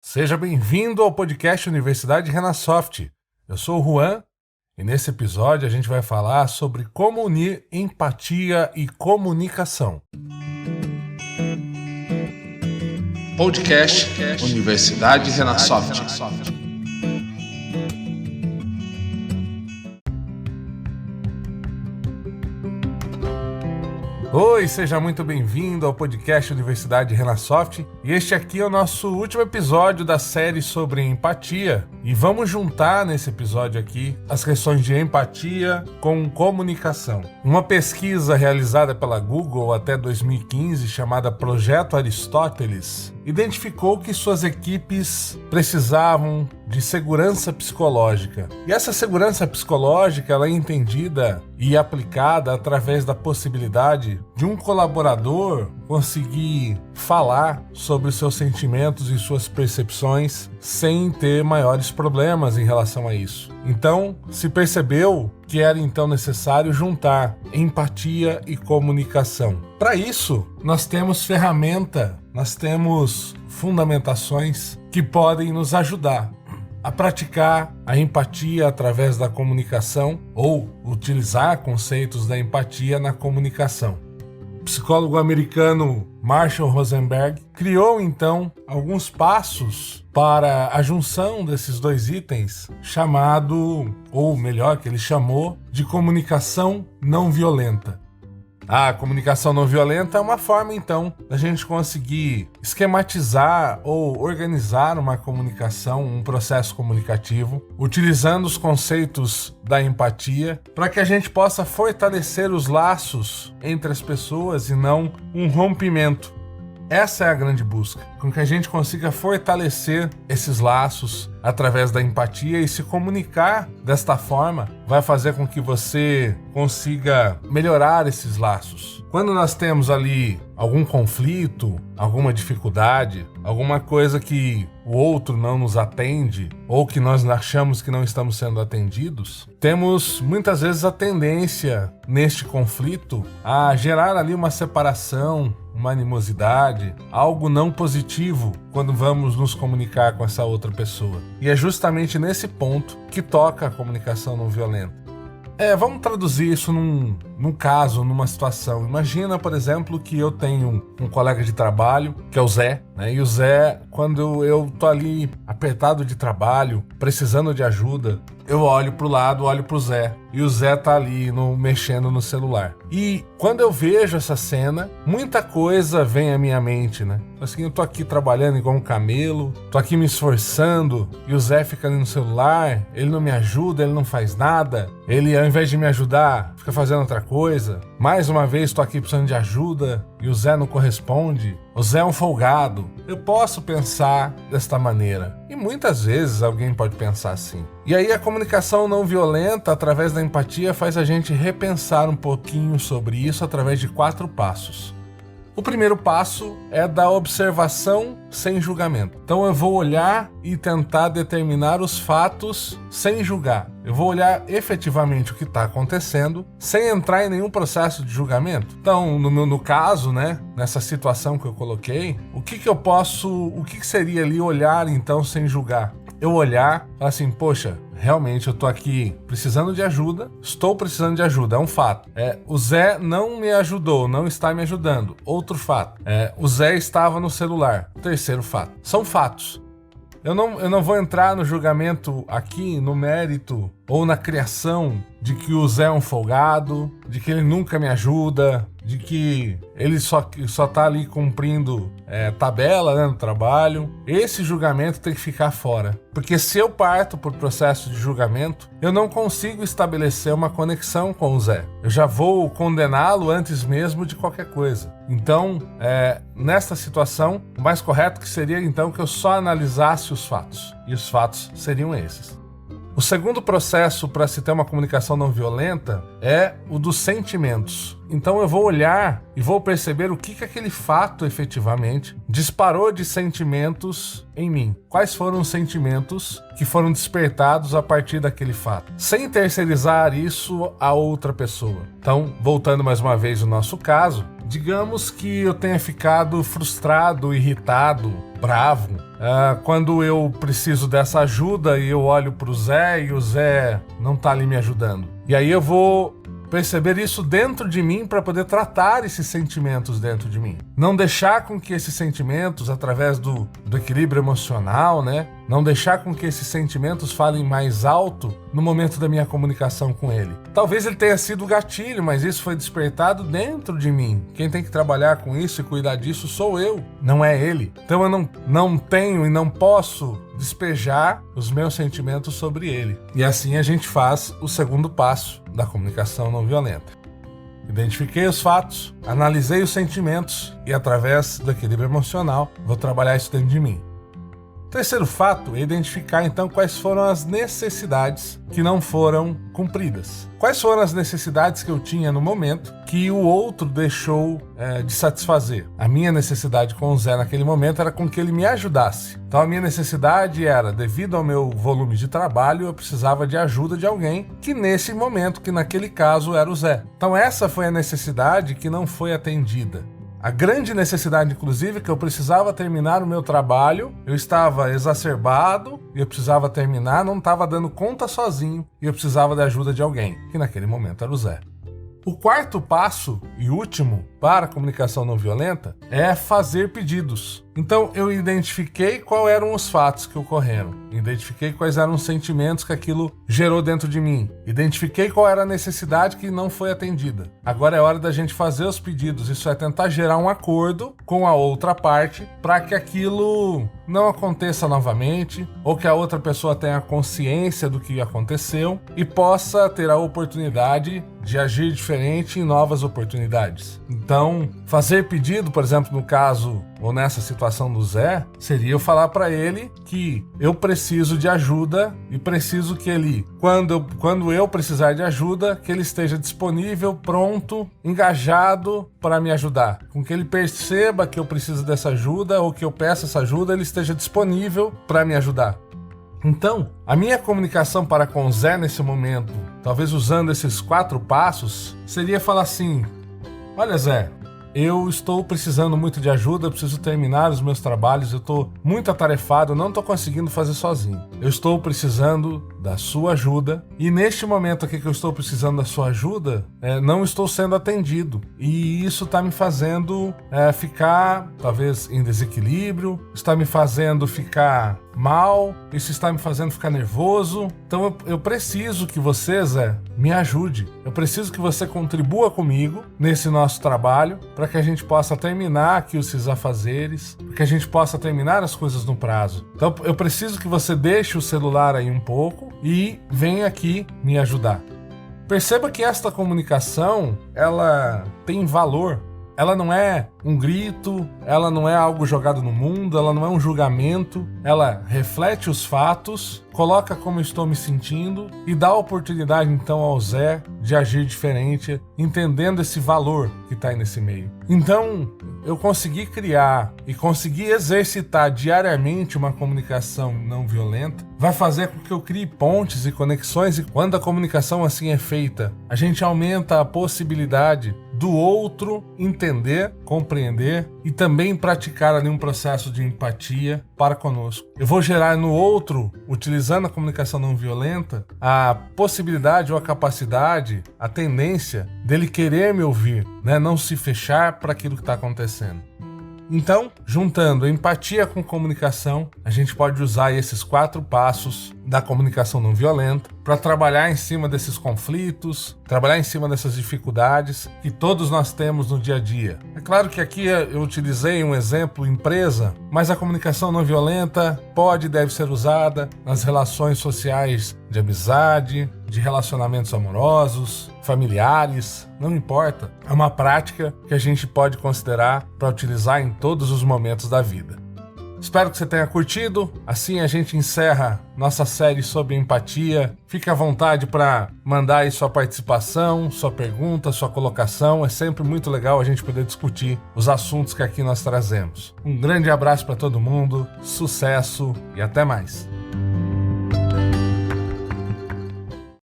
Seja bem-vindo ao podcast Universidade Renasoft. Eu sou o Juan e nesse episódio a gente vai falar sobre como unir empatia e comunicação. Podcast Universidade Renasoft. Oi, seja muito bem-vindo ao podcast Universidade Renasoft e este aqui é o nosso último episódio da série sobre empatia e vamos juntar nesse episódio aqui as questões de empatia com comunicação. Uma pesquisa realizada pela Google até 2015 chamada Projeto Aristóteles identificou que suas equipes precisavam de segurança psicológica. E essa segurança psicológica ela é entendida e aplicada através da possibilidade de um colaborador conseguir falar sobre os seus sentimentos e suas percepções sem ter maiores problemas em relação a isso. Então, se percebeu que era então necessário juntar empatia e comunicação. Para isso, nós temos ferramenta, nós temos fundamentações que podem nos ajudar a praticar a empatia através da comunicação ou utilizar conceitos da empatia na comunicação. O psicólogo americano Marshall Rosenberg criou então alguns passos para a junção desses dois itens, chamado, ou melhor, que ele chamou de comunicação não violenta. A comunicação não violenta é uma forma, então, da gente conseguir esquematizar ou organizar uma comunicação, um processo comunicativo, utilizando os conceitos da empatia, para que a gente possa fortalecer os laços entre as pessoas e não um rompimento. Essa é a grande busca, com que a gente consiga fortalecer esses laços através da empatia e se comunicar desta forma vai fazer com que você consiga melhorar esses laços. Quando nós temos ali algum conflito, alguma dificuldade, alguma coisa que o outro não nos atende ou que nós achamos que não estamos sendo atendidos, temos muitas vezes a tendência neste conflito a gerar ali uma separação, uma animosidade, algo não positivo quando vamos nos comunicar com essa outra pessoa. E é justamente nesse ponto que toca a comunicação não violenta. Vamos traduzir isso num caso, numa situação. Imagina, por exemplo, que eu tenho um colega de trabalho, que é o Zé, né? E o Zé, quando eu tô ali apertado de trabalho, precisando de ajuda, eu olho pro lado, olho pro Zé. E o Zé tá ali mexendo no celular. E quando eu vejo essa cena, muita coisa vem à minha mente, né? Assim, eu tô aqui trabalhando igual um camelo, tô aqui me esforçando, e o Zé fica ali no celular, ele não me ajuda, ele não faz nada, ele ao invés de me ajudar, fica fazendo outra coisa. Mais uma vez tô aqui precisando de ajuda, e o Zé não corresponde. O Zé é um folgado. Eu posso pensar desta maneira. E muitas vezes alguém pode pensar assim. E aí a comunicação não violenta, através da empatia, faz a gente repensar um pouquinho sobre isso através de 4 passos. O primeiro passo é da observação sem julgamento. Então eu vou olhar e tentar determinar os fatos sem julgar. Eu vou olhar efetivamente o que está acontecendo sem entrar em nenhum processo de julgamento. Então, no caso, né, nessa situação que eu coloquei, o que seria ali olhar então sem julgar? Eu olhar e falar assim, poxa, realmente eu tô aqui precisando de ajuda, estou precisando de ajuda, é um fato. O Zé não me ajudou, não está me ajudando. Outro fato. O Zé estava no celular. Terceiro fato. São fatos. Eu não vou entrar no julgamento aqui, no mérito ou na criação de que o Zé é um folgado, de que ele nunca me ajuda, de que ele só tá ali cumprindo tabela, né, no trabalho. Esse julgamento tem que ficar fora. Porque se eu parto por processo de julgamento, eu não consigo estabelecer uma conexão com o Zé. Eu já vou condená-lo antes mesmo de qualquer coisa. Então, nesta situação, o mais correto que seria então que eu só analisasse os fatos. E os fatos seriam esses. O segundo processo para se ter uma comunicação não violenta é o dos sentimentos. Então eu vou olhar e vou perceber o que aquele fato efetivamente disparou de sentimentos em mim. Quais foram os sentimentos que foram despertados a partir daquele fato, sem terceirizar isso a outra pessoa. Então, voltando mais uma vez ao nosso caso, Digamos que eu tenha ficado frustrado, irritado, bravo, quando eu preciso dessa ajuda e eu olho pro Zé e o Zé não tá ali me ajudando. E aí eu vou perceber isso dentro de mim para poder tratar esses sentimentos dentro de mim. Não deixar com que esses sentimentos, através do equilíbrio emocional, não deixar com que esses sentimentos falem mais alto no momento da minha comunicação com ele. Talvez ele tenha sido o gatilho, mas isso foi despertado dentro de mim. Quem tem que trabalhar com isso e cuidar disso sou eu, não é ele. Então eu não tenho e não posso despejar os meus sentimentos sobre ele. E assim a gente faz o segundo passo da comunicação não violenta. Identifiquei os fatos, analisei os sentimentos e, através do equilíbrio emocional, vou trabalhar isso dentro de mim. O terceiro fato é identificar, então, quais foram as necessidades que não foram cumpridas. Quais foram as necessidades que eu tinha no momento que o outro deixou de satisfazer. A minha necessidade com o Zé naquele momento era com que ele me ajudasse. Então a minha necessidade era, devido ao meu volume de trabalho, eu precisava de ajuda de alguém que nesse momento, que naquele caso era o Zé. Então essa foi a necessidade que não foi atendida. A grande necessidade, inclusive, que eu precisava terminar o meu trabalho, eu estava exacerbado e eu precisava terminar, não estava dando conta sozinho e eu precisava da ajuda de alguém, que naquele momento era o Zé. O quarto passo e último para a comunicação não violenta é fazer pedidos. Então eu identifiquei quais eram os fatos que ocorreram, identifiquei quais eram os sentimentos que aquilo gerou dentro de mim, identifiquei qual era a necessidade que não foi atendida. Agora é hora da gente fazer os pedidos, isso é tentar gerar um acordo com a outra parte para que aquilo não aconteça novamente ou que a outra pessoa tenha consciência do que aconteceu e possa ter a oportunidade de agir diferente em novas oportunidades. Então, fazer pedido, por exemplo, no caso ou nessa situação do Zé, seria eu falar para ele que eu preciso de ajuda e preciso que ele, quando eu precisar de ajuda, que ele esteja disponível, pronto, engajado para me ajudar. Com que ele perceba que eu preciso dessa ajuda ou que eu peço essa ajuda, ele esteja disponível para me ajudar. Então, a minha comunicação para com o Zé nesse momento, talvez usando esses 4 passos, seria falar assim: olha, Zé, eu estou precisando muito de ajuda, eu preciso terminar os meus trabalhos, eu estou muito atarefado, eu não estou conseguindo fazer sozinho. Eu estou precisando da sua ajuda e neste momento aqui que eu estou precisando da sua ajuda, não estou sendo atendido. E isso está me fazendo ficar, talvez, em desequilíbrio, está me fazendo ficar mal, isso está me fazendo ficar nervoso. Então eu preciso que você, Zé, me ajude. Eu preciso que você contribua comigo nesse nosso trabalho para que a gente possa terminar aqui os afazeres, para que a gente possa terminar as coisas no prazo. Então eu preciso que você deixe o celular aí um pouco e venha aqui me ajudar. Perceba que esta comunicação, ela tem valor. Ela não é um grito, ela não é algo jogado no mundo, ela não é um julgamento, ela reflete os fatos, coloca como estou me sentindo e dá a oportunidade então ao Zé de agir diferente, entendendo esse valor que está aí nesse meio. Então, eu consegui criar e consegui exercitar diariamente uma comunicação não violenta, vai fazer com que eu crie pontes e conexões, e quando a comunicação assim é feita, a gente aumenta a possibilidade do outro entender, compreender e também praticar ali um processo de empatia para conosco. Eu vou gerar no outro, utilizando a comunicação não violenta, a possibilidade ou a capacidade, a tendência dele querer me ouvir, não se fechar para aquilo que está acontecendo. Então, juntando empatia com comunicação, a gente pode usar esses 4 passos da comunicação não violenta para trabalhar em cima desses conflitos, trabalhar em cima dessas dificuldades que todos nós temos no dia a dia. É claro que aqui eu utilizei um exemplo empresa, mas a comunicação não violenta pode e deve ser usada nas relações sociais de amizade, de relacionamentos amorosos, familiares, não importa. É uma prática que a gente pode considerar para utilizar em todos os momentos da vida. Espero que você tenha curtido. Assim a gente encerra nossa série sobre empatia. Fique à vontade para mandar aí sua participação, sua pergunta, sua colocação. É sempre muito legal a gente poder discutir os assuntos que aqui nós trazemos. Um grande abraço para todo mundo, sucesso e até mais.